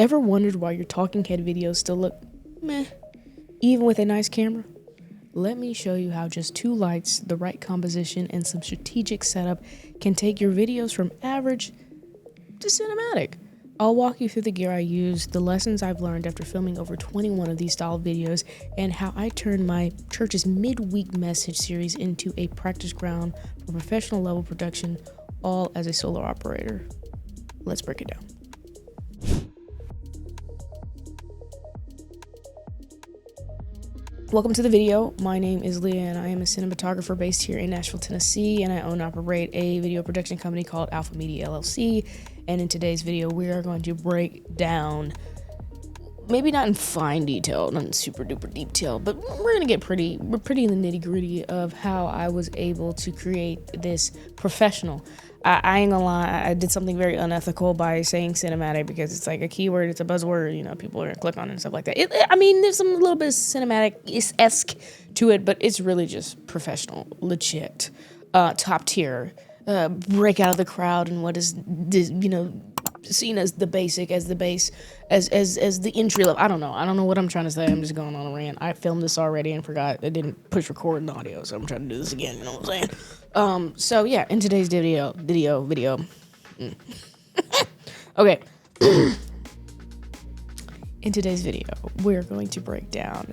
Ever wondered why your talking head videos still look meh, even with a nice camera? Let me show you how just 2 lights, the right composition, and some strategic setup can take your videos from average to cinematic. I'll walk you through the gear I use, the lessons I've learned after filming over 21 of these style videos, and how I turned my church's midweek message series into a practice ground for professional level production, all as a solo operator. Let's break it down. Welcome to the video. My name is Leah and I am a cinematographer based here in Nashville, Tennessee, and I own and operate a video production company called Alpha Media LLC. And in today's video, we are going to break down, maybe not in fine detail, not in super duper detail, but we're gonna get pretty in the nitty gritty of how I was able to create this professional. I ain't gonna lie, I did something very unethical by saying cinematic because it's like a keyword, it's a buzzword, you know, people are gonna click on it and stuff like that. There's some little bit of cinematic-esque to it, but it's really just professional, legit, top tier, break out of the crowd and what is, seen as the basic, as the base, as the entry level. I don't know what I'm trying to say. I'm just going on a rant. I filmed this already and forgot I didn't push record in the audio, so I'm trying to do this again, you know what I'm saying? So yeah, in today's video. Okay. In today's video, we're going to break down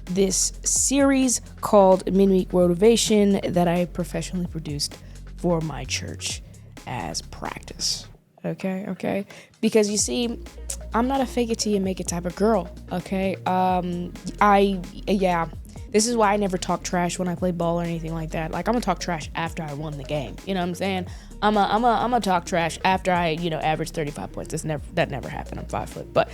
this series called Midweek Motivation that I professionally produced for my church as practice. Okay? Because you see, I'm not a fake it till you make it type of girl, okay? This is why I never talk trash when I play ball or anything like that. Like, I'm gonna talk trash after I won the game. You know what I'm saying? I'm a talk trash after I, average 35 points. That never happened. I'm 5 foot, but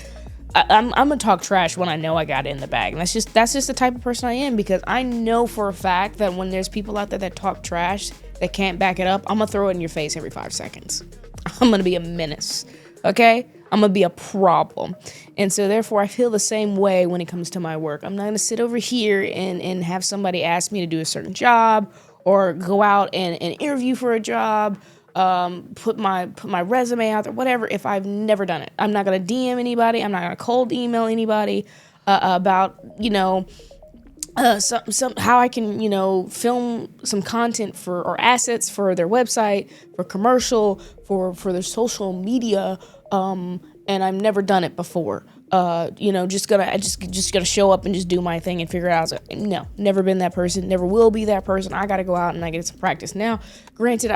I'm gonna talk trash when I know I got it in the bag. And that's just the type of person I am, because I know for a fact that when there's people out there that talk trash that can't back it up, I'm gonna throw it in your face every 5 seconds. I'm gonna be a menace. Okay? I'm gonna be a problem. And so therefore I feel the same way when it comes to my work. I'm not gonna sit over here and have somebody ask me to do a certain job or go out and interview for a job, put my resume out there, whatever, if I've never done it. I'm not gonna DM anybody, I'm not gonna cold email anybody about, how I can, film some content or assets for their website, for commercial, for their social media, and I've never done it before. Just gonna show up and just do my thing and figure it out. No, never been that person, never will be that person. I gotta go out and I get some practice. Now, granted,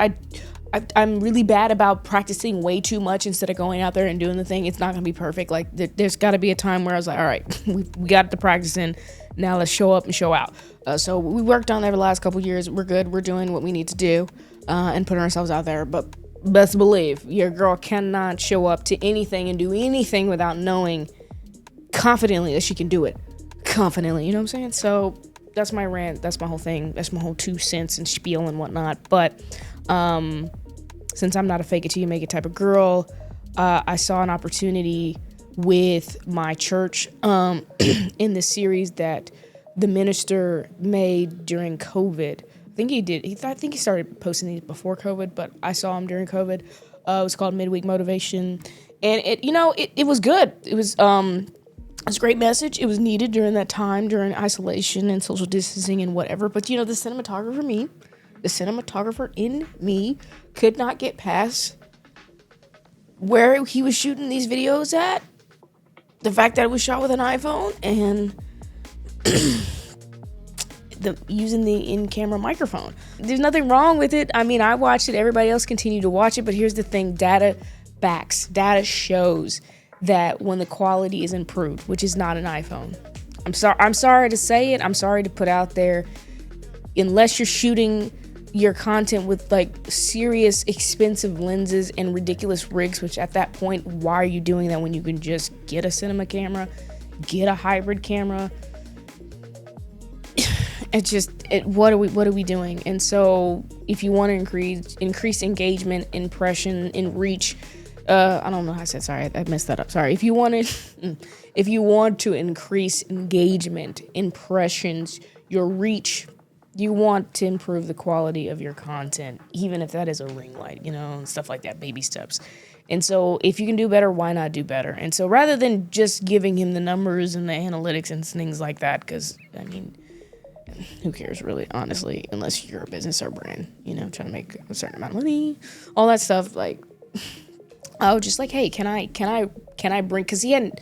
I'm really bad about practicing way too much instead of going out there and doing the thing. It's not gonna be perfect. Like, there's gotta be a time where I was like, all right, we got the practice in. Now let's show up and show out. So we worked on that the last couple years. We're good. We're doing what we need to do and putting ourselves out there. But best believe your girl cannot show up to anything and do anything without knowing confidently that she can do it. Confidently, you know what I'm saying? So that's my rant. That's my whole thing. That's my whole 2 cents and spiel and whatnot. But since I'm not a fake it till you make it type of girl, I saw an opportunity with my church in this series that the minister made during COVID. I think he did. I think he started posting these before COVID, but I saw him during COVID. It was called Midweek Motivation, and it was good. It was a great message. It was needed during that time, during isolation and social distancing and whatever. But the cinematographer in me could not get past where he was shooting these videos at. The fact that it was shot with an iPhone and using the in-camera microphone. There's nothing wrong with it. I mean, I watched it. Everybody else continued to watch it. But here's the thing. Data shows that when the quality is improved, which is not an iPhone. I'm sorry to say it. I'm sorry to put out there. Unless you're shooting your content with like serious expensive lenses and ridiculous rigs, which at that point, why are you doing that when you can just get a cinema camera, get a hybrid camera? What are we doing? And so if you want to increase engagement, impression, and reach, I don't know how I said, sorry, I messed that up. Sorry. If you want to increase engagement, impressions, your reach, you want to improve the quality of your content, even if that is a ring light, and stuff like that, baby steps. And so if you can do better, why not do better? And so rather than just giving him the numbers and the analytics and things like that, because I mean, who cares really, honestly, unless you're a business or brand, trying to make a certain amount of money, all that stuff. Like, I was just like, hey, can I bring, because he hadn't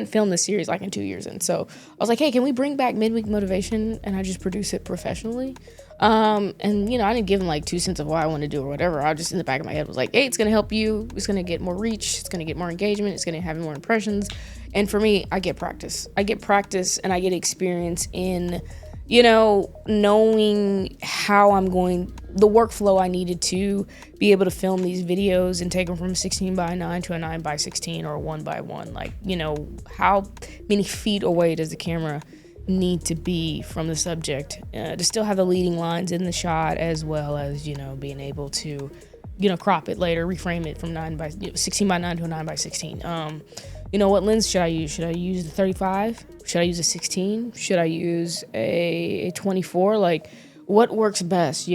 filmed the series like in 2 years, and so I was like, hey, can we bring back midweek motivation and I just produce it professionally? And I didn't give him like 2 cents of what I want to do or whatever. I just in the back of my head was like, hey, it's gonna help you, it's gonna get more reach, it's gonna get more engagement, it's gonna have more impressions. And for me, I get practice and I get experience in knowing how the workflow I needed to be able to film these videos and take them from 16:9 to a 9:16 or a 1:1. Like, how many feet away does the camera need to be from the subject to still have the leading lines in the shot, as well as, being able to, crop it later, reframe it from 16:9 to a 9:16. What lens should I use? Should I use the 35? Should I use a 16? Should I use a 24? Like, what works best,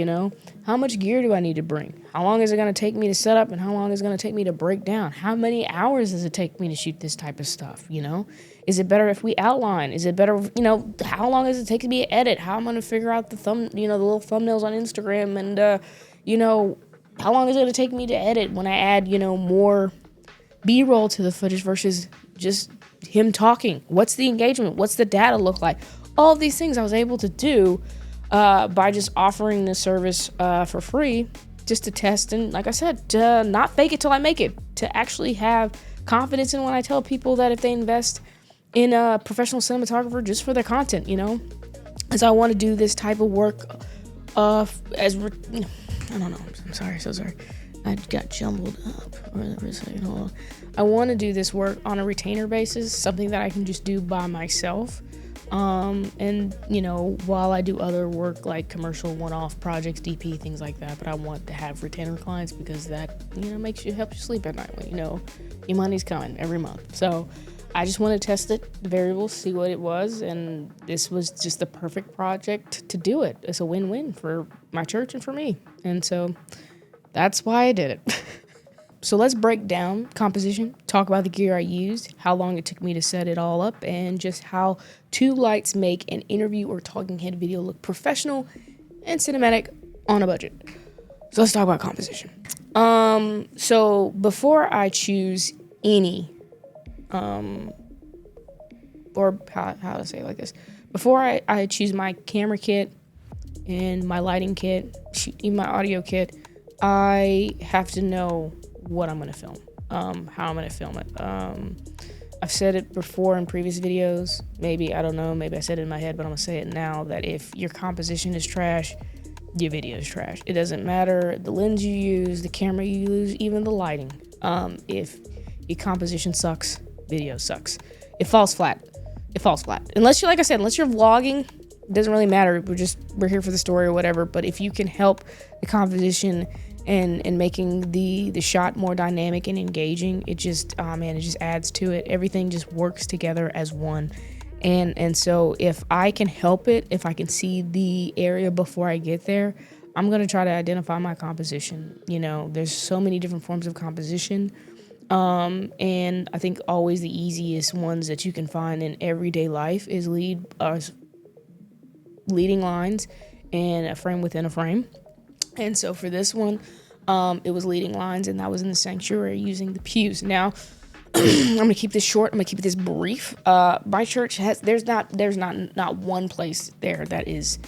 How much gear do I need to bring? How long is it going to take me to set up, and how long is it going to take me to break down? How many hours does it take me to shoot this type of stuff, Is it better if we outline? Is it better, how long does it take me to edit? How am I going to figure out the the little thumbnails on Instagram? And, how long is it going to take me to edit when I add, more B-roll to the footage versus just him talking? What's the engagement? What's the data look like? All of these things I was able to do by just offering the service for free, just to test and, like I said, to not fake it till I make it, to actually have confidence in when I tell people that if they invest in a professional cinematographer just for their content, as I want to do this type of work I don't know, I'm sorry, so sorry. I got jumbled up for a second. Hold on. I want to do this work on a retainer basis, something that I can just do by myself. And, while I do other work like commercial one-off projects, DP, things like that, but I want to have retainer clients because that, helps you sleep at night when your money's coming every month. So I just want to test it, the variables, see what it was, and this was just the perfect project to do it. It's a win-win for my church and for me. And so that's why I did it. So let's break down composition, talk about the gear I used, how long it took me to set it all up, and just how 2 lights make an interview or talking head video look professional and cinematic on a budget. So let's talk about composition. So before I choose any, or how to say it like this, before I choose my camera kit and my lighting kit, even my audio kit, I have to know what I'm going to film, how I'm going to film it. I've said it before in previous videos. Maybe, I don't know, maybe I said it in my head, but I'm going to say it now, that if your composition is trash, your video is trash. It doesn't matter the lens you use, the camera you use, even the lighting. If your composition sucks, video sucks. It falls flat. Unless you're, like I said, unless you're vlogging, it doesn't really matter. We're here for the story or whatever. But if you can help the composition and making the shot more dynamic and engaging, it just, it just adds to it. Everything just works together as one. And so if I can help it, if I can see the area before I get there, I'm going to try to identify my composition. There's so many different forms of composition. And I think always the easiest ones that you can find in everyday life is leading lines and a frame within a frame. And so for this one, it was leading lines, and that was in the sanctuary using the pews. Now, I'm gonna keep this short. I'm gonna keep this brief. My church there's not one place there that is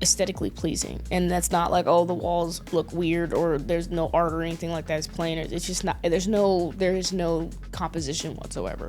aesthetically pleasing, and that's not like, oh, the walls look weird or there's no art or anything like that. It's plain. It's just not. There is no composition whatsoever.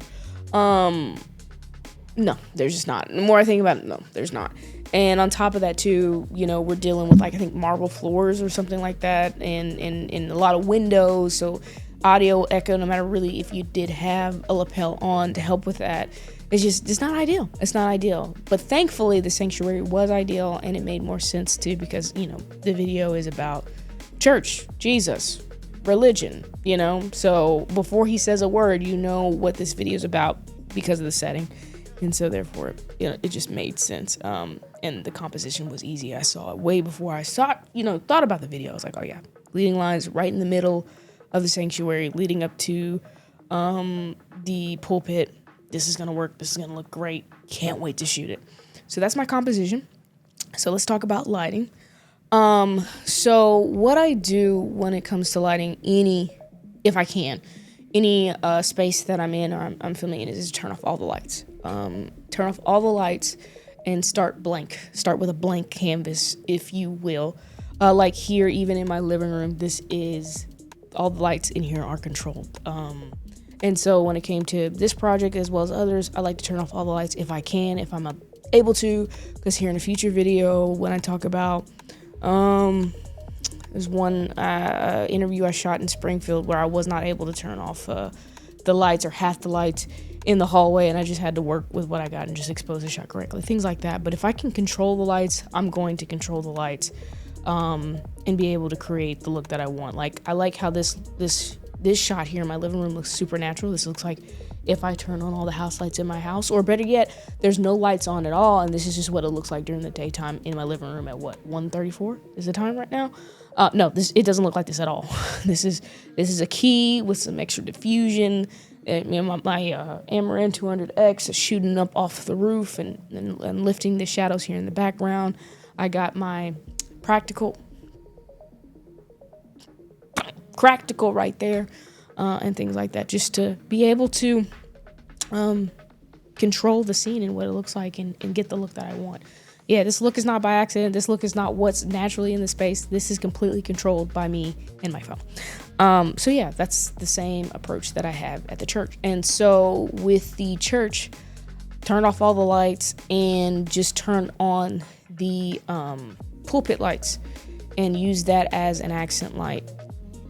No, there's just not. The more I think about it, no, there's not. And on top of that too, we're dealing with, like, I think marble floors or something like that, and a lot of windows, so audio echo, no matter really if you did have a lapel on to help with that, it's not ideal. It's not ideal. But thankfully the sanctuary was ideal, and it made more sense too, because the video is about church, Jesus, religion, so before he says a word, what this video is about because of the setting. And so therefore, it just made sense. And the composition was easy. I saw it way before I thought about the video. I was like, oh yeah, leading lines right in the middle. of the sanctuary leading up to the pulpit. This is going to work. This is going to look great. Can't wait to shoot it. So that's my composition. So let's talk about lighting. So what I do when it comes to lighting if I can, any space that I'm in or I'm filming in is turn off all the lights. Turn off all the lights and start blank. Start with a blank canvas, if you will. Like here, even in my living room, all the lights in here are controlled. And so when it came to this project as well as others, I like to turn off all the lights if I can, if I'm able to, because here in a future video, when I talk about, there's one interview I shot in Springfield where I was not able to turn off the lights or half the lights in the hallway, and I just had to work with what I got and just expose the shot correctly, things like that. But if I can control the lights, I'm going to control the lights, and be able to create the look that I want. Like, I like how this shot here in my living room looks supernatural. This looks like if I turn on all the house lights in my house, or better yet, there's no lights on at all, and this is just what it looks like during the daytime in my living room at 1:34 is the time right now. No, it doesn't look like this at all. This is a key with some extra diffusion. My Amaran 200X is shooting up off the roof and lifting the shadows here in the background. I got my practical right there, and things like that, just to be able to control the scene and what it looks like and get the look that I want. Yeah, this look is not by accident. This look is not what's naturally in the space. This is completely controlled by me and my phone. So yeah, that's the same approach that I have at the church. And so with the church, turn off all the lights and just turn on the pulpit lights and use that as an accent light.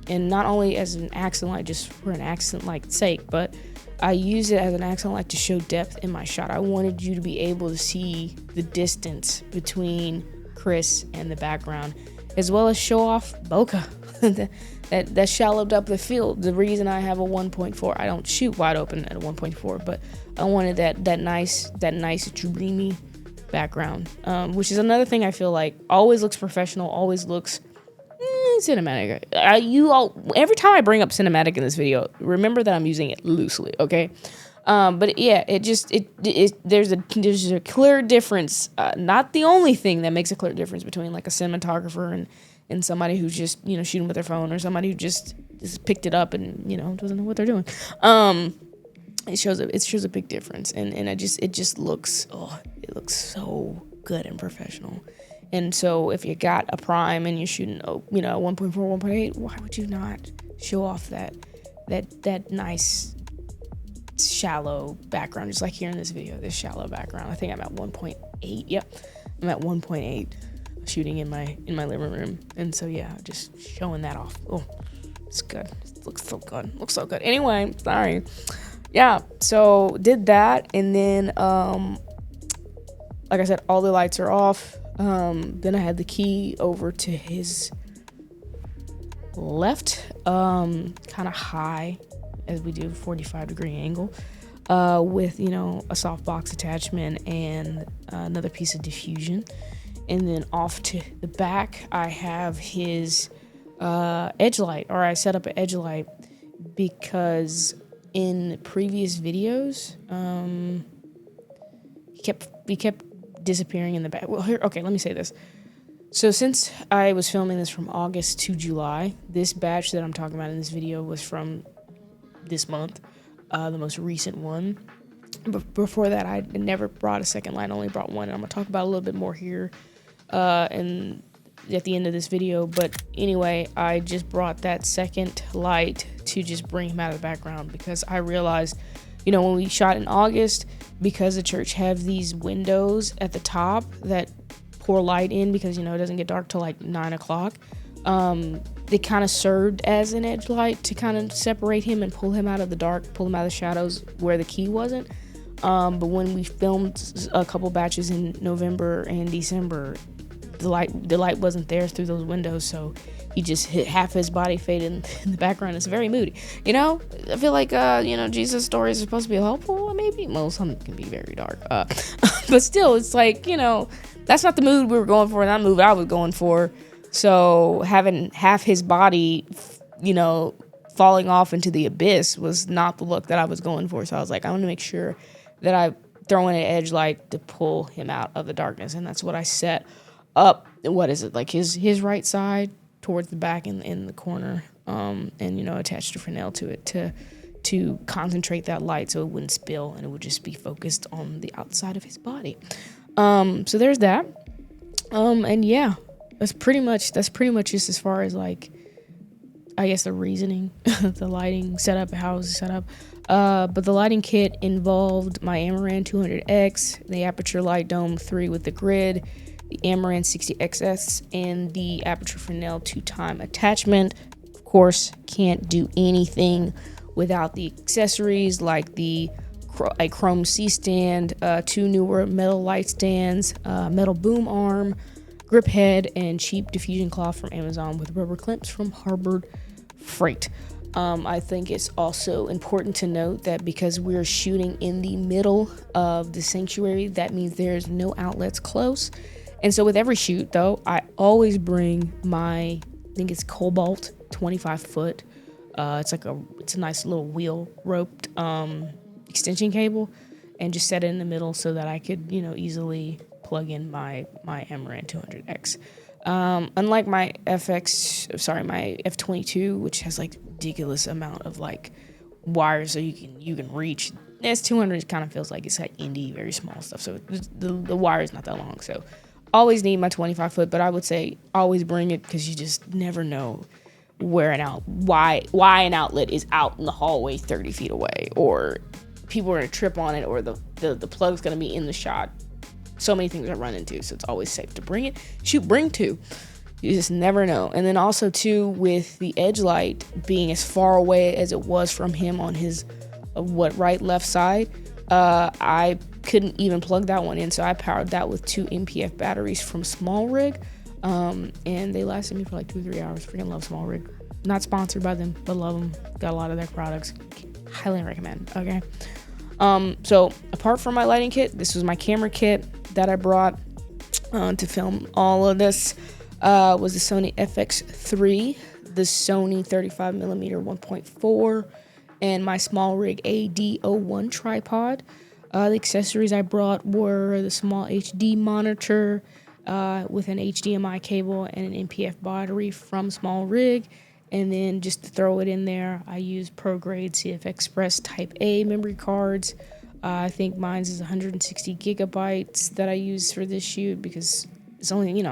And not only as an accent light, just for an accent light's sake, but I use it as an accent light to show depth in my shot. I wanted you to be able to see the distance between Chris and the background, as well as show off Boca that shallowed up the field. The reason I have a 1.4, I don't shoot wide open at a 1.4, but I wanted that nice dreamy background, which is another thing I feel like always looks professional, always looks cinematic. Every time I bring up cinematic in this video, remember that I'm using it loosely, okay? But yeah, there's a clear difference. Not the only thing that makes a clear difference between like a cinematographer and somebody who's just shooting with their phone, or somebody who just picked it up and doesn't know what they're doing. It shows a big difference, and it just looks so good and professional. And so if you got a prime and you're shooting 1.4, 1.8, why would you not show off that nice shallow background, just like here in this video, this shallow background. I think I'm at 1.8. Yep, I'm at 1.8 shooting in my living room. And so yeah, just showing that off. Oh, it's good. It looks so good. Looks so good. Anyway, sorry. Yeah, so did that, and then like I said, all the lights are off. Then I had the key over to his left, kind of high, as we do 45-degree angle, with a softbox attachment and another piece of diffusion. And then off to the back, I have his edge light, or I set up an edge light because in previous videos, he kept disappearing in the back. Well, here, okay, let me say this. So since I was filming this from August to July, this batch that I'm talking about in this video was from this month, the most recent one. But before that, I never brought a second light, I only brought one, and I'm gonna talk about a little bit more here and at the end of this video. But anyway, I just brought that second light to just bring him out of the background, because I realized, when we shot in August, because the church have these windows at the top that pour light in, because it doesn't get dark till like 9 o'clock, they kind of served as an edge light to kind of separate him and pull him out of the dark, pull him out of the shadows where the key wasn't. But when we filmed a couple batches in November and December, the light wasn't there through those windows, so he just hit half his body faded in the background. It's very moody. I feel like Jesus' stories are supposed to be hopeful, maybe. Well, some can be very dark. But still, it's like, that's not the mood we were going for, not the mood I was going for. So having half his body, falling off into the abyss was not the look that I was going for. So I was like, I want to make sure that I throw in an edge light to pull him out of the darkness. And that's what I set up. What is it? Like his right side towards the back in the corner. And, attached a Fresnel to it to concentrate that light so it wouldn't spill and it would just be focused on the outside of his body. So there's that. And yeah, that's pretty much just as far as like, I guess the reasoning, the lighting setup, how it was set up. But the lighting kit involved my Amaran 200X, the Aperture Light Dome 3 with the grid, the Amaran 60XS, and the Aperture Fresnel 2-time attachment. Of course, can't do anything without the accessories like a chrome C-stand, 2 newer metal light stands, metal boom arm, grip head, and cheap diffusion cloth from Amazon with rubber clamps from Harbor Freight. I think it's also important to note that because we're shooting in the middle of the sanctuary, that means there's no outlets close. And so with every shoot, though, I always bring I think it's Cobalt 25 foot. It's a nice little wheel roped extension cable, and just set it in the middle so that I could, easily plug in my Amaran 200X. Unlike my my F22, which has like ridiculous amount of like wires so you can reach. S200 kind of feels like it's like indie, very small stuff. So the wire is not that long. So always need my 25 foot, but I would say always bring it because you just never know why an outlet is out in the hallway 30 feet away, or people are gonna trip on it, or the plug's gonna be in the shot. So many things I run into, so it's always safe to bring it. Bring 2. You just never know. And then also too, with the edge light being as far away as it was from him on his left side, I couldn't even plug that one in, so I powered that with 2 MPF batteries from Small Rig. And they lasted me for like 2-3 hours. Freaking love Small Rig. Not sponsored by them, but love them. Got a lot of their products. Highly recommend. Okay. So apart from my lighting kit, this was my camera kit that I brought to film all of this. Was the Sony FX3, the Sony 35mm 1.4, and my Small Rig AD01 tripod. The accessories I brought were the small HD monitor with an HDMI cable and an MPF battery from Small Rig. And then just to throw it in there, I use ProGrade CF Express Type A memory cards. I think mine's is 160 gigabytes that I use for this shoot because it's only,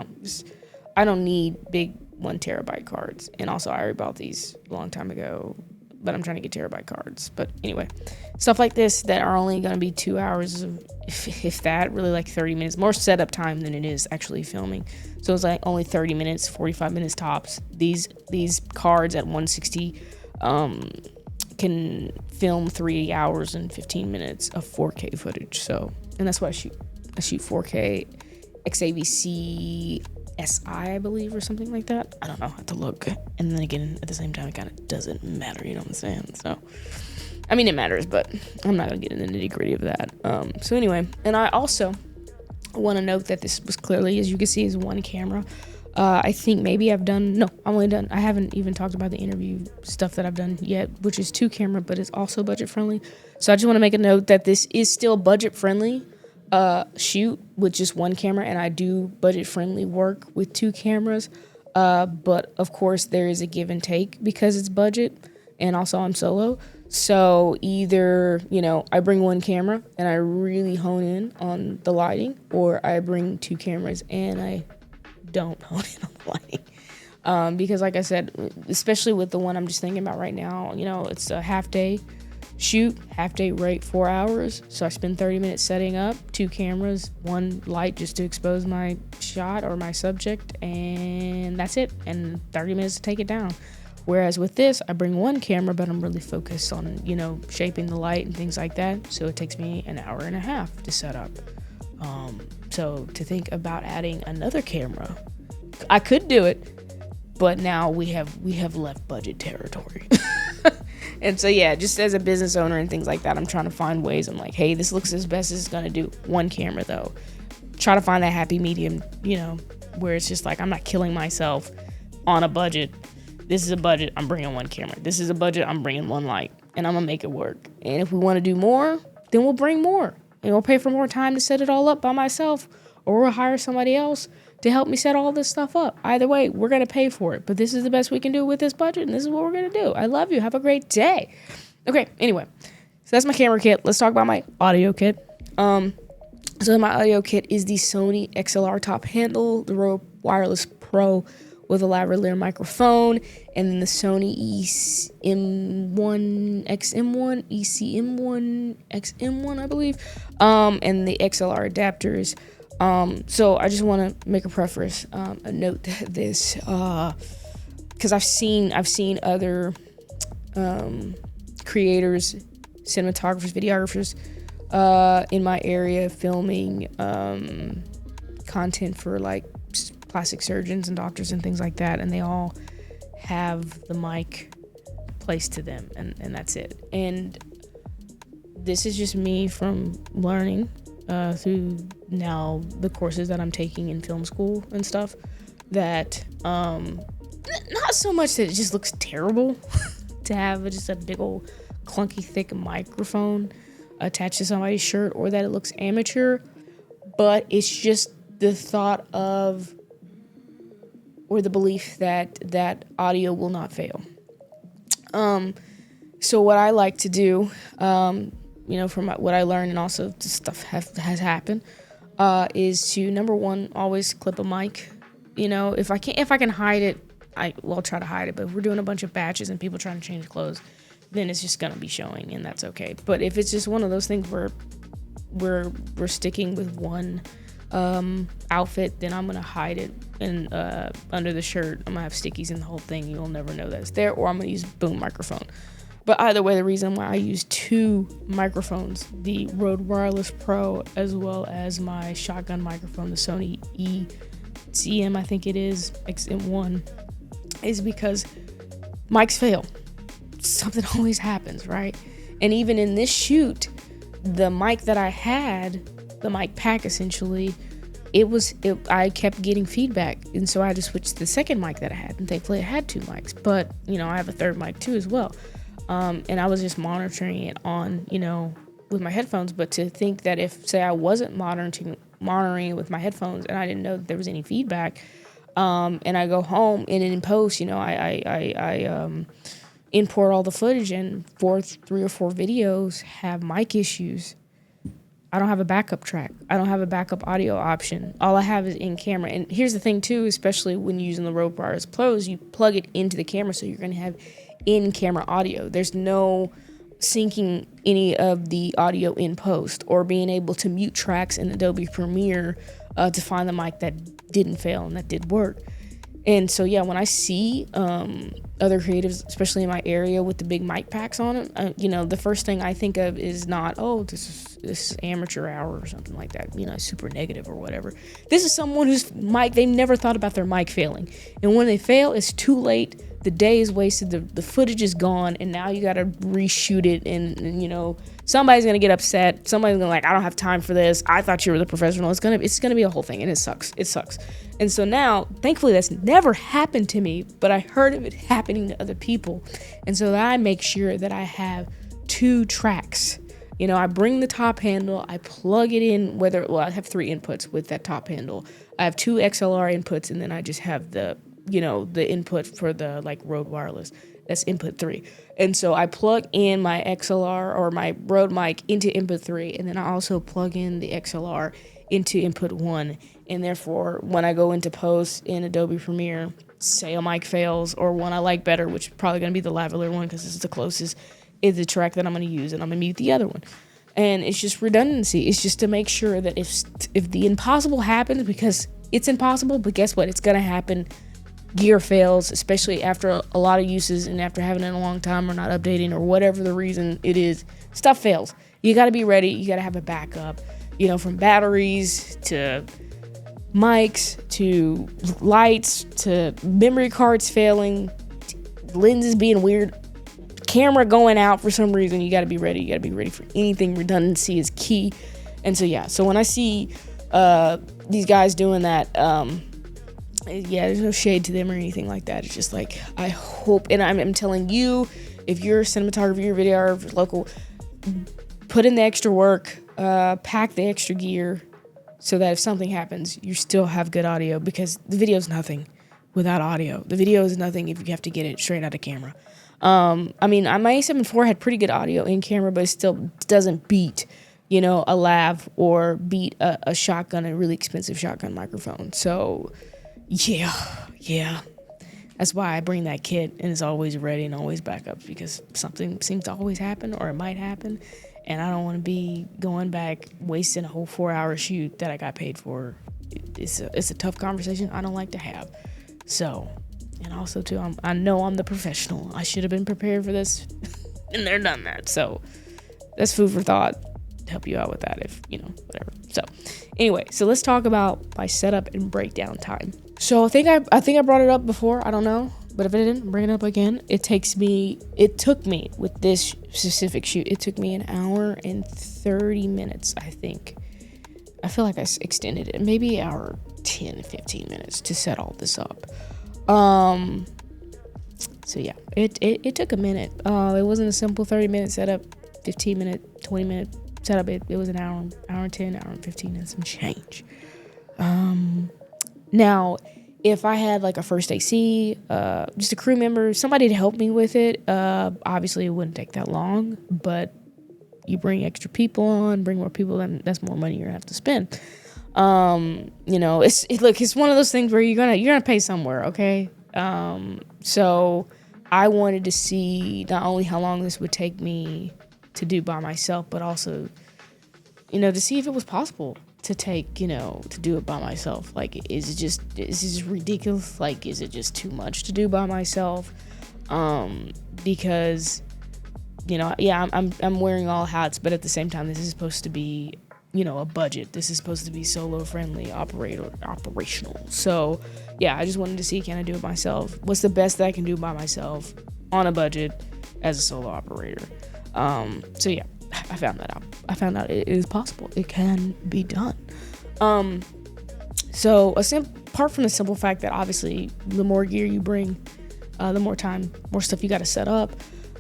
I don't need big 1 terabyte cards. And also I already bought these a long time ago, but I'm trying to get terabyte cards. But anyway, stuff like this that are only going to be 2 hours of, if that, really like 30 minutes, more setup time than it is actually filming. So it's like only 30 minutes, 45 minutes tops. These cards at 160 can film 3 hours and 15 minutes of 4K footage. So, and that's what I shoot. I shoot 4K XAVC SI, I believe, or something like that. I don't know. I have to look. And then again, at the same time, it kind of doesn't matter. You know what I'm saying? So, I mean, it matters, but I'm not going to get into the nitty gritty of that. So anyway, and I also want to note that this was clearly, as you can see, is 1 camera. I think maybe I haven't even talked about the interview stuff that I've done yet, which is 2 camera, but it's also budget friendly. So I just want to make a note that this is still budget friendly shoot with just 1 camera, and I do budget friendly work with 2 cameras. But of course there is a give and take because it's budget, and also I'm solo. So either, I bring 1 camera and I really hone in on the lighting, or I bring 2 cameras and I don't hone in on the lighting. Because like I said, especially with the one I'm just thinking about right now, it's a half day shoot, half day rate, 4 hours. So I spend 30 minutes setting up, 2 cameras, 1 light just to expose my shot or my subject, and that's it. And 30 minutes to take it down. Whereas with this, I bring 1 camera, but I'm really focused on, shaping the light and things like that. So it takes me an hour and a half to set up. So to think about adding another camera, I could do it, but now we have left budget territory. And so, yeah, just as a business owner and things like that, I'm trying to find ways. I'm like, hey, this looks as best as it's going to do. 1 camera, though. Try to find that happy medium, where it's just like I'm not killing myself on a budget This is a budget, I'm bringing one camera. This is a budget, I'm bringing one light. And I'm going to make it work. And if we want to do more, then we'll bring more. And we'll pay for more time to set it all up by myself. Or we'll hire somebody else to help me set all this stuff up. Either way, we're going to pay for it. But this is the best we can do with this budget. And this is what we're going to do. I love you. Have a great day. Okay, anyway. So that's my camera kit. Let's talk about my audio kit. So my audio kit is the Sony XLR top handle, the Rode Wireless Pro with a lavalier microphone, and then the Sony ECM1 XM1, I believe, and the XLR adapters. So I just want to make a preface, a note that this, because I've seen other creators, cinematographers, videographers in my area filming content for like plastic surgeons and doctors and things like that, and they all have the mic placed to them, and that's it. And this is just me from learning through now the courses that I'm taking in film school and stuff, that not so much that it just looks terrible to have just a big old clunky thick microphone attached to somebody's shirt, or that it looks amateur, but it's just the thought of, or the belief that audio will not fail. So what I like to do, from what I learned, and also the stuff has happened, is to, number one, always clip a mic. If I can hide it, I'll try to hide it. But if we're doing a bunch of batches and people trying to change clothes, then it's just gonna be showing, and that's okay. But if it's just one of those things where we're sticking with one outfit, then I'm gonna hide it and under the shirt. I'm gonna have stickies in the whole thing. You'll never know that it's there, or I'm gonna use boom microphone. But either way, the reason why I use two microphones, the Rode Wireless Pro as well as my shotgun microphone, the Sony ECM, I think it is, XM1, is because mics fail. Something always happens, right? And even in this shoot, the mic that I had, the mic pack essentially, I kept getting feedback, and so I had to switch to the second mic that I had, and thankfully I had two mics, but I have a third mic too as well, and I was just monitoring it on with my headphones. But to think that if, say, I wasn't monitoring it with my headphones and I didn't know that there was any feedback, and I go home and in post, I import all the footage, and 3 or 4 videos have mic issues. I don't have a backup track. I don't have a backup audio option. All I have is in camera. And here's the thing too, especially when using the Rode Wireless Pros, you plug it into the camera, so you're going to have in-camera audio. There's no syncing any of the audio in post, or being able to mute tracks in Adobe Premiere to find the mic that didn't fail and that did work. And so, yeah, when I see other creatives, especially in my area, with the big mic packs on them, the first thing I think of is not, this is amateur hour or something like that, super negative or whatever. This is someone whose mic, they never thought about their mic failing. And when they fail, it's too late. The day is wasted. The footage is gone, and now you got to reshoot it. And somebody's gonna get upset. Somebody's gonna I don't have time for this. I thought you were the professional. It's gonna be a whole thing, and it sucks. It sucks. And so now, thankfully, that's never happened to me, but I heard of it happening to other people, and so that I make sure that I have 2 tracks. I bring the top handle. I plug it in. I have 3 inputs with that top handle. I have 2 XLR inputs, and then I just have the input for the Rode Wireless. That's input 3. And so I plug in my XLR or my Rode mic into input 3, and then I also plug in the XLR into input 1. And therefore, when I go into post in Adobe Premiere, say a mic fails, or one I like better, which is probably going to be the lavalier one because this is the closest, is the track that I'm going to use, and I'm going to mute the other one. And it's just redundancy. It's just to make sure that if the impossible happens, because it's impossible, but guess what? It's going to happen. Gear fails, especially after a lot of uses and after having it a long time or not updating or whatever the reason it is. Stuff fails. You got to be ready. You got to have a backup, from batteries to mics to lights to memory cards failing, lenses being weird, camera going out for some reason. You got to be ready. You got to be ready for anything. Redundancy is key. And so, yeah. So when I see these guys doing that, Yeah, there's no shade to them or anything like that. It's just like, I hope, and I'm telling you, if you're a cinematographer, you're a videographer, local, put in the extra work, pack the extra gear, so that if something happens, you still have good audio, because the video is nothing without audio. The video is nothing if you have to get it straight out of camera. I mean, my A7 IV had pretty good audio in camera, but it still doesn't beat, you know, a lav or beat a shotgun, a really expensive shotgun microphone. So, yeah. That's why I bring that kit and it's always ready and always backup, because something seems to always happen, or it might happen. And I don't want to be going back, wasting a whole 4-hour shoot that I got paid for. It's a tough conversation I don't like to have. So, and also too, I know I'm the professional. I should have been prepared for this, and they're done that. So that's food for thought to help you out with that, if, you know, whatever. So anyway, so let's talk about my setup and breakdown time. So I think I brought it up before. I don't know. But if I didn't, bring it up again. It took me with this specific shoot, it took me an hour and 30 minutes, I think. I feel like I extended it, maybe an hour, 10, 15 minutes to set all this up. So yeah, it took a minute. It wasn't a simple 30-minute setup, 15-minute, 20-minute setup. It was an hour and 10, hour and 15, and some change. Now, if I had like a first AC, just a crew member, somebody to help me with it, obviously it wouldn't take that long, but you bring extra people on, bring more people, then that's more money you're gonna have to spend. You know, it's one of those things where you're gonna pay somewhere, okay? So I wanted to see not only how long this would take me to do by myself, but also, you know, to see if it was possible to do it by myself. Like, is it just ridiculous? Like, is it just too much to do by myself? Because, you know, yeah, I'm wearing all hats, but at the same time, this is supposed to be, you know, a budget. This is supposed to be solo friendly, operational. So yeah, I just wanted to see, can I do it myself? What's the best that I can do by myself on a budget as a solo operator? So yeah, I found that out. I found out it is possible. It can be done. So apart from the simple fact that obviously the more gear you bring, the more time, more stuff you got to set up.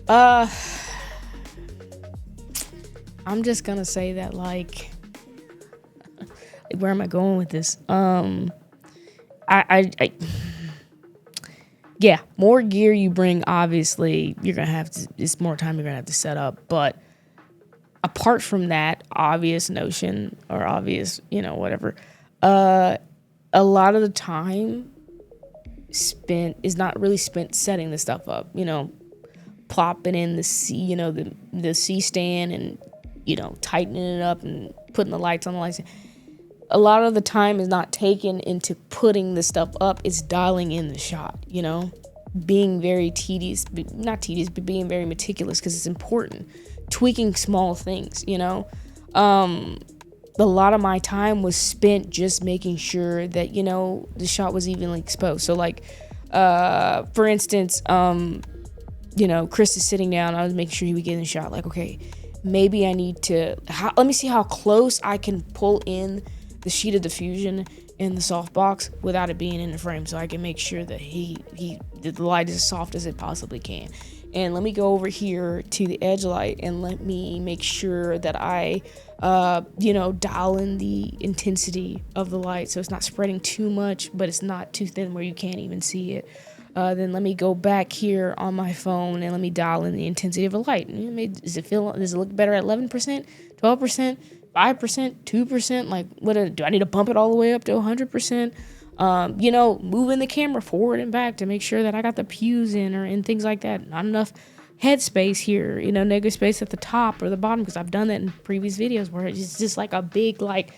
I'm just gonna say that, like, where am I going with this? Yeah, more gear you bring, obviously you're gonna have to. It's more time you're gonna have to set up, but apart from that obvious notion, or obvious, you know, whatever, a lot of the time spent is not really spent setting the stuff up, you know, plopping in the C, you know, the C stand, and, you know, tightening it up and putting the lights on the lights. A lot of the time is not taken into putting the stuff up. It's dialing in the shot, you know, being very not tedious, but being very meticulous, because it's important. Tweaking small things, you know. A lot of my time was spent just making sure that, you know, the shot was evenly exposed. So like, for instance, you know, Chris is sitting down. I was making sure he would get in the shot. Like, okay, maybe I need to, let me see how close I can pull in the sheet of diffusion in the softbox without it being in the frame, so I can make sure that the light is as soft as it possibly can. And let me go over here to the edge light and let me make sure that I, you know, dial in the intensity of the light so it's not spreading too much, but it's not too thin where you can't even see it. Then let me go back here on my phone and let me dial in the intensity of the light. Does it look better at 11%, 12%, 5%, 2%? Like, do I need to bump it all the way up to 100%? You know, moving the camera forward and back to make sure that I got the pews in, and things like that. Not enough head space here, you know, negative space at the top or the bottom, because I've done that in previous videos where it's just like a big, like,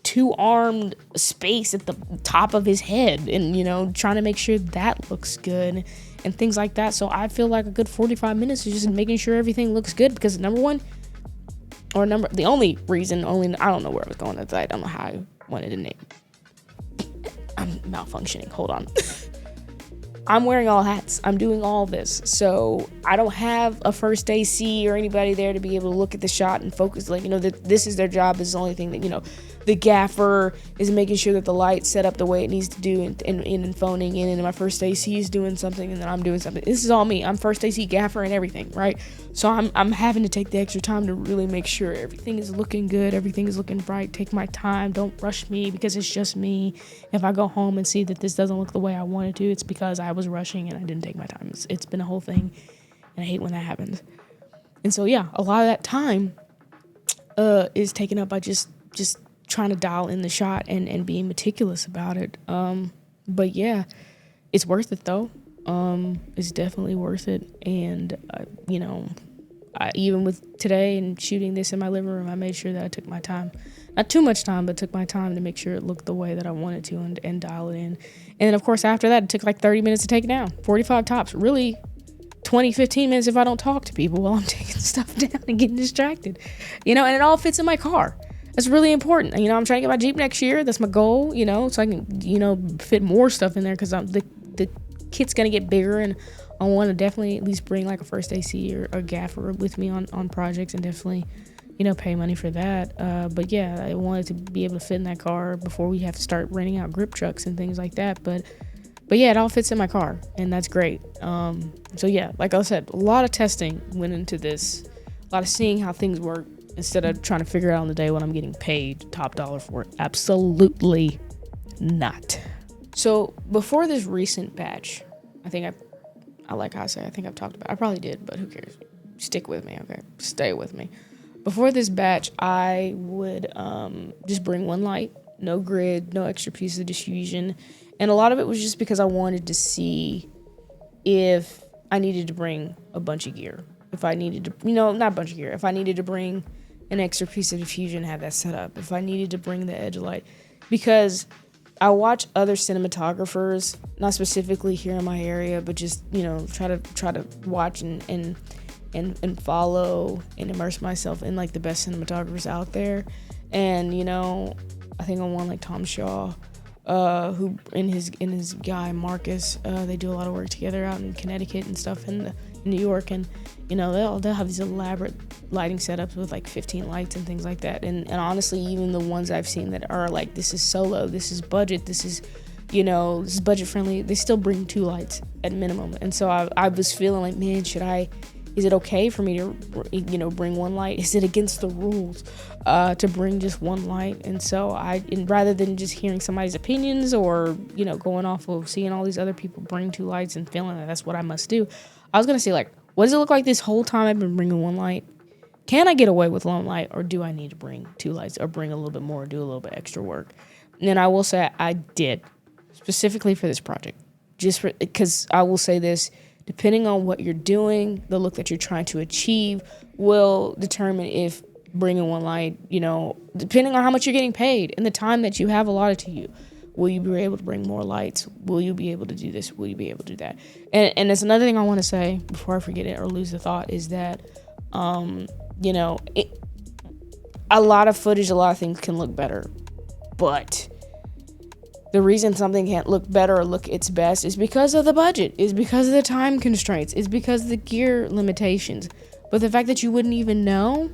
two-armed space at the top of his head, and, you know, trying to make sure that looks good and things like that. So I feel like a good 45 minutes is just making sure everything looks good, because the only reason, I don't know where I was going with that. I don't know how I wanted to name. I'm malfunctioning. Hold on. I'm wearing all hats. I'm doing all this. So I don't have a first AC or anybody there to be able to look at the shot and focus. Like, that this is their job. This is the only thing that, the gaffer is making sure that the light's set up the way it needs to do and phoning in, and my first AC is doing something, and then I'm doing something. This is all me. I'm first AC, gaffer, and everything, right? So I'm having to take the extra time to really make sure everything is looking good, everything is looking bright. Take my time. Don't rush me because it's just me. If I go home and see that this doesn't look the way I wanted to, it's because I was rushing and I didn't take my time. It's been a whole thing, and I hate when that happens. And so, yeah, a lot of that time is taken up by just trying to dial in the shot and being meticulous about it. But yeah, it's worth it though. It's definitely worth it. And, even with today and shooting this in my living room, I made sure that I took my time, not too much time, but took my time to make sure it looked the way that I wanted to and dial it in. And then of course, after that, it took like 30 minutes to take it down, 45 tops, really 20, 15 minutes if I don't talk to people while I'm taking stuff down and getting distracted, and it all fits in my car. That's really important. I'm trying to get my Jeep next year. That's my goal, so I can, fit more stuff in there because the kit's going to get bigger, and I want to definitely at least bring like a first AC or a gaffer with me on projects, and definitely, pay money for that. But yeah, I wanted to be able to fit in that car before we have to start renting out grip trucks and things like that. But yeah, it all fits in my car, and that's great. So yeah, like I said, a lot of testing went into this, a lot of seeing how things work, instead of trying to figure it out on the day when I'm getting paid top dollar for it. Absolutely not. So before this recent batch, I think I like how I say, I think I've talked about it. I probably did, but who cares? Stick with me, okay? Stay with me. Before this batch, I would just bring one light, no grid, no extra pieces of diffusion. And a lot of it was just because I wanted to see if I needed to bring a bunch of gear. If I needed to, not a bunch of gear. If I needed to bring an extra piece of diffusion, have that set up. If I needed to bring the edge light, because I watch other cinematographers, not specifically here in my area, but just try to watch and follow and immerse myself in like the best cinematographers out there. And I think on one like Tom Shaw, who in his guy Marcus, they do a lot of work together out in Connecticut and stuff in New York, and they'll have these elaborate lighting setups with like 15 lights and things like that. And honestly, even the ones I've seen that are like, this is solo, this is budget, this is this is budget friendly, they still bring 2 lights at minimum. And so I was feeling like, man, is it okay for me to bring one light? Is it against the rules to bring just one light? And so rather than just hearing somebody's opinions or going off of seeing all these other people bring 2 lights and feeling that that's what I must do, I was gonna say, like, what does it look like this whole time I've been bringing one light? Can I get away with one light, or do I need to bring 2 lights or bring a little bit more, do a little bit extra work? And I will say I did, specifically for this project, because I will say this, depending on what you're doing, the look that you're trying to achieve will determine if bringing one light, depending on how much you're getting paid and the time that you have allotted to you. Will you be able to bring more lights? Will you be able to do this? Will you be able to do that? And that's another thing I want to say before I forget it or lose the thought is that, a lot of footage, a lot of things can look better. But the reason something can't look better or look its best is because of the budget, is because of the time constraints, is because of the gear limitations. But the fact that you wouldn't even know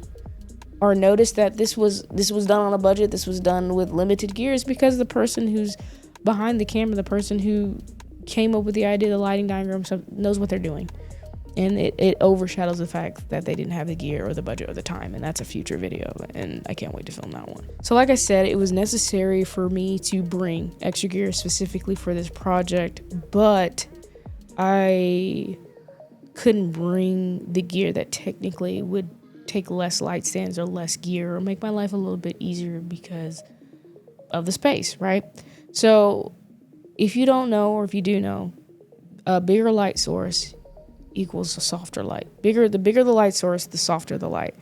or notice that this was done on a budget, this was done with limited gear, is because the person who's behind the camera, the person who came up with the idea, the lighting diagram, knows what they're doing. And it overshadows the fact that they didn't have the gear or the budget or the time, and that's a future video, and I can't wait to film that one. So like I said, it was necessary for me to bring extra gear specifically for this project, but I couldn't bring the gear that technically would take less light stands or less gear or make my life a little bit easier because of the space, right? So if you don't know, or if you do know, a bigger light source equals a softer light. The bigger the light source, the softer the light.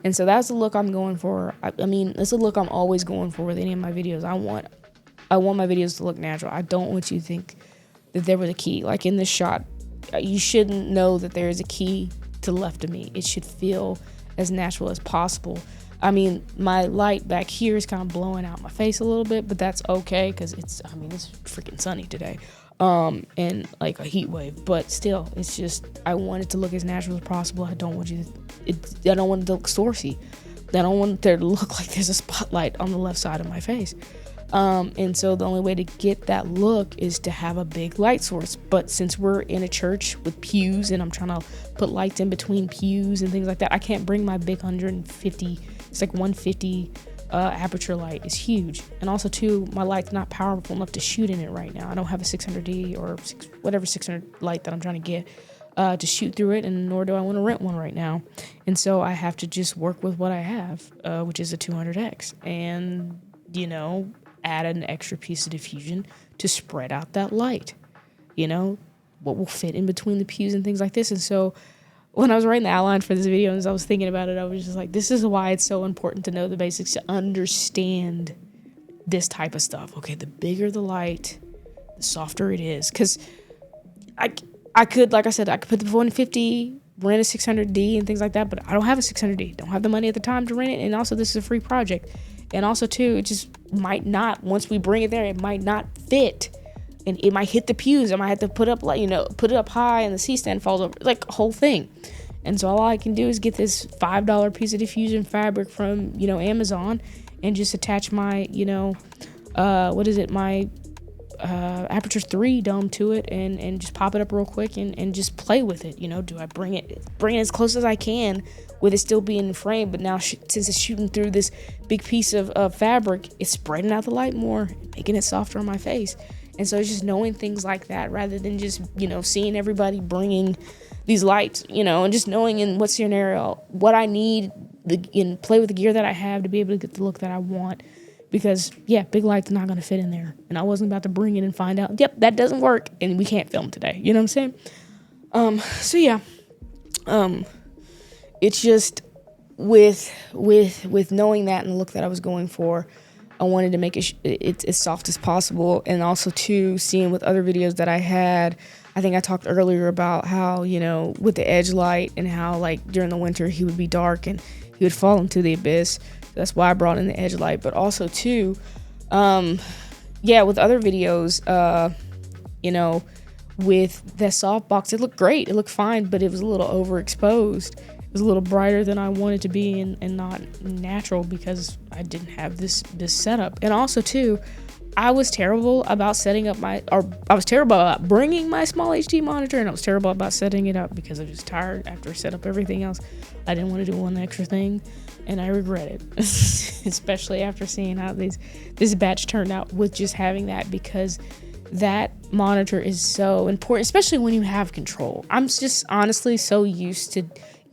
And so that's the look I'm going for. I mean, that's the look I'm always going for with any of my videos. I want my videos to look natural. I don't want you to think that there was a key. Like in this shot, you shouldn't know that there is a key to the left of me. It should feel as natural as possible. I mean, my light back here is kind of blowing out my face a little bit, but that's okay because it's freaking sunny today. and like a heat wave. But still, it's just, I want it to look as natural as possible. I don't want I don't want it to look sourcey. I don't want there to look like there's a spotlight on the left side of my face. And so the only way to get that look is to have a big light source. But since we're in a church with pews and I'm trying to put lights in between pews and things like that, I can't bring my big 150, it's like 150 aperture light is huge. And also too, my light's not powerful enough to shoot in it right now. I don't have a 600D or whatever 600 light that I'm trying to get to shoot through it, and nor do I want to rent one right now. And so I have to just work with what I have, which is a 200X, and add an extra piece of diffusion to spread out that light, what will fit in between the pews and things like this. And so when I was writing the outline for this video, as I was thinking about it, I was just like, this is why it's so important to know the basics, to understand this type of stuff. Okay, the bigger the light, the softer it is. Because I could, like I said, I could put the 150, rent a 600D and things like that, but I don't have a 600D. Don't have the money at the time to rent it. And also, this is a free project. And also, too, it just might not, once we bring it there, it might not fit. And it might hit the pews. I might have to put it up high and the C-stand falls over, like a whole thing. And so all I can do is get this $5 piece of diffusion fabric from, Amazon, and just attach my, my Aperture 3 dome to it, and just pop it up real quick and just play with it. Do I bring it as close as I can with it still being in frame, but now since it's shooting through this big piece of fabric, it's spreading out the light more, making it softer on my face. And so it's just knowing things like that rather than just, seeing everybody bringing these lights, and just knowing in what scenario, what I need, and play with the gear that I have to be able to get the look that I want. Because, big light's not going to fit in there. And I wasn't about to bring it and find out, yep, that doesn't work, and we can't film today. You know what I'm saying? It's just with knowing that and the look that I was going for, I wanted to make it as soft as possible. And also, too, seeing with other videos that I had, I think I talked earlier about how, with the edge light and how, like, during the winter he would be dark and he would fall into the abyss. That's why I brought in the edge light. But also, too, with other videos, with that softbox, it looked great. It looked fine, but it was a little overexposed. It was a little brighter than I wanted to be and not natural because I didn't have this setup. And also, too, I was terrible about I was terrible about bringing my small HD monitor, and I was terrible about setting it up because I was tired after I set up everything else. I didn't want to do one extra thing, and I regret it, especially after seeing how this batch turned out with just having that, because that monitor is so important, especially when you have control. I'm just honestly so used to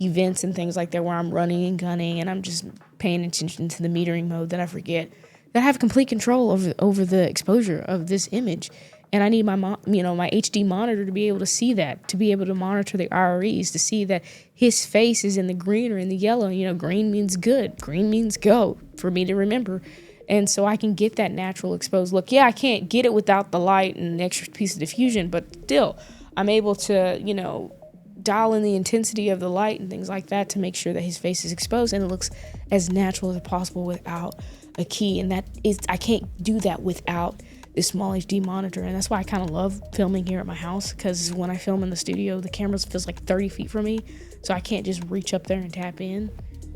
events and things like that where I'm running and gunning and I'm just paying attention to the metering mode that I forget that I have complete control over the exposure of this image. And I need my HD monitor to be able to see that, to be able to monitor the RREs, to see that his face is in the green or in the yellow. Green means good, green means go, for me to remember. And so I can get that natural exposed look. Yeah, I can't get it without the light and the extra piece of diffusion, but still, I'm able to, dial in the intensity of the light and things like that to make sure that his face is exposed and it looks as natural as possible without a key. And I can't do that without this small HD monitor. And that's why I kind of love filming here at my house, because when I film in the studio, the camera feels like 30 feet from me, so I can't just reach up there and tap in.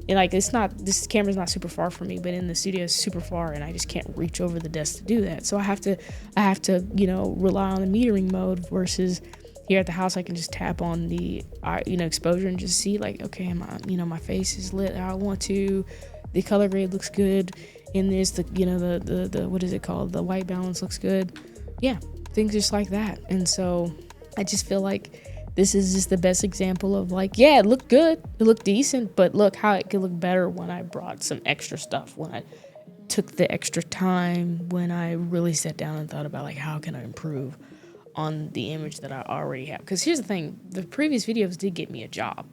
And this camera's not super far from me, but in the studio it's super far, and I just can't reach over the desk to do that. So I have to rely on the metering mode, versus here at the house I can just tap on the exposure and just see, like, okay, my face is lit how I want to, the color grade looks good, and there's the what is it called, the white balance looks good, things just like that. And so I just feel like this is just the best example of, like, it looked good, it looked decent, but look how it could look better when I brought some extra stuff, when I took the extra time, when I really sat down and thought about, like, how can I improve on the image that I already have. Because here's the thing, the previous videos did get me a job.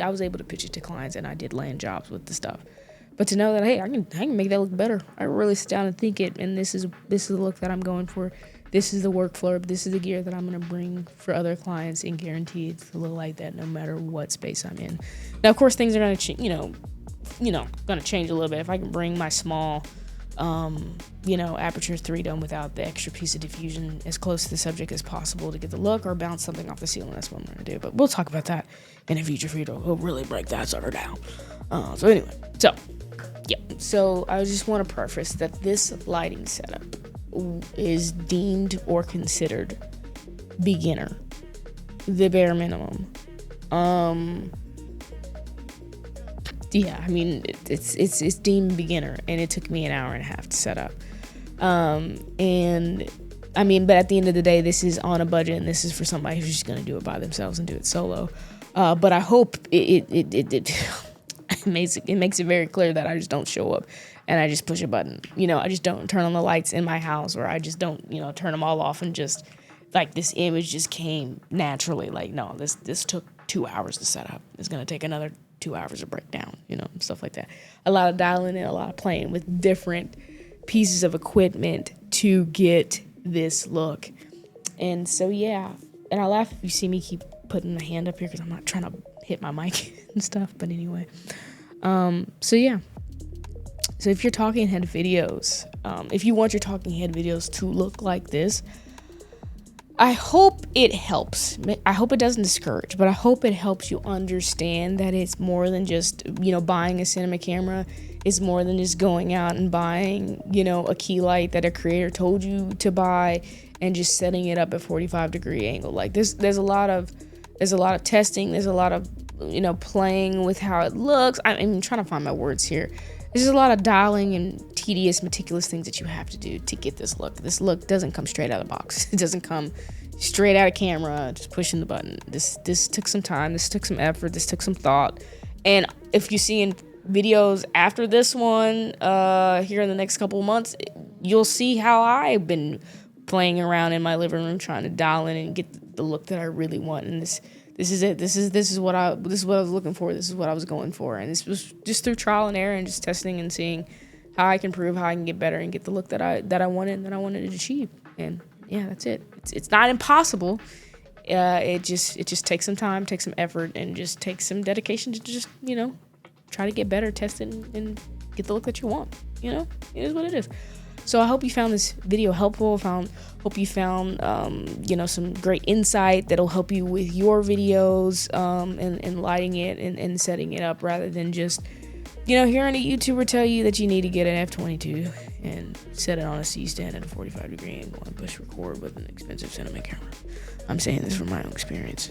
I was able to pitch it to clients, and I did land jobs with the stuff. But to know that, hey, I can make that look better. I really sit down and think it, and this is the look that I'm going for. This is the workflow. This is the gear that I'm going to bring for other clients, and guarantee it's to look like that no matter what space I'm in. Now, of course, things are going to going to change a little bit. If I can bring my small aperture 3 done without the extra piece of diffusion as close to the subject as possible to get the look, or bounce something off the ceiling. That's what I'm going to do. But we'll talk about that in a future video. We'll really break that sucker down. So I just want to preface that this lighting setup is deemed or considered beginner, the bare minimum. It's deemed beginner, and it took me an hour and a half to set up. But at the end of the day, this is on a budget, and this is for somebody who's just going to do it by themselves and do it solo. But I hope it makes it very clear that I just don't show up and I just push a button. I just don't turn on the lights in my house, or I just don't, turn them all off and just, like, this image just came naturally. Like, no, this took 2 hours to set up. It's going to take another 2 hours to break down, and stuff like that. A lot of dialing in, a lot of playing with different pieces of equipment to get this look. And so, yeah. And I laugh if you see me keep putting my hand up here because I'm not trying to hit my mic and stuff. But anyway. So, yeah. So if you're talking head videos, if you want your talking head videos to look like this, I hope it helps. I hope it doesn't discourage, but I hope it helps you understand that it's more than just, buying a cinema camera. It's more than just going out and buying, a key light that a creator told you to buy and just setting it up at 45-degree angle. Like there's a lot of testing. There's a lot of, playing with how it looks. I'm trying to find my words here. There's a lot of dialing and tedious, meticulous things that you have to do to get this look. This look doesn't come straight out of the box. It doesn't come straight out of camera, just pushing the button. This took some time. This took some effort. This took some thought. And if you see in videos after this one, here in the next couple of months, you'll see how I've been playing around in my living room trying to dial in and get the look that I really want. And this is it. This is what I was looking for. This is what I was going for. And this was just through trial and error and just testing and seeing how I can improve, how I can get better and get the look that I wanted and that I wanted to achieve. And yeah, that's it. It's not impossible. It just takes some time, takes some effort, and just takes some dedication to just, try to get better, test it, and get the look that you want. It is what it is. So I hope you found this video helpful. Hope you found, some great insight that'll help you with your videos, and lighting it and setting it up, rather than just, hearing a YouTuber tell you that you need to get an F22 and set it on a C-stand at a 45-degree angle and push record with an expensive cinema camera. I'm saying this from my own experience.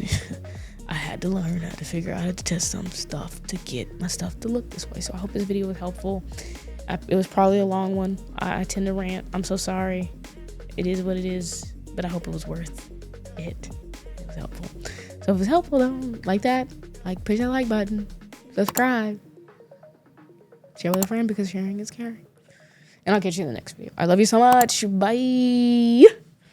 I had to learn, I had to figure out how to test some stuff to get my stuff to look this way. So I hope this video was helpful. It was probably a long one. I tend to rant. I'm so sorry. It is what it is, but I hope it was worth it. It was helpful. So if it was helpful, though, push that like button, subscribe, share with a friend, because sharing is caring. And I'll catch you in the next video. I love you so much. Bye.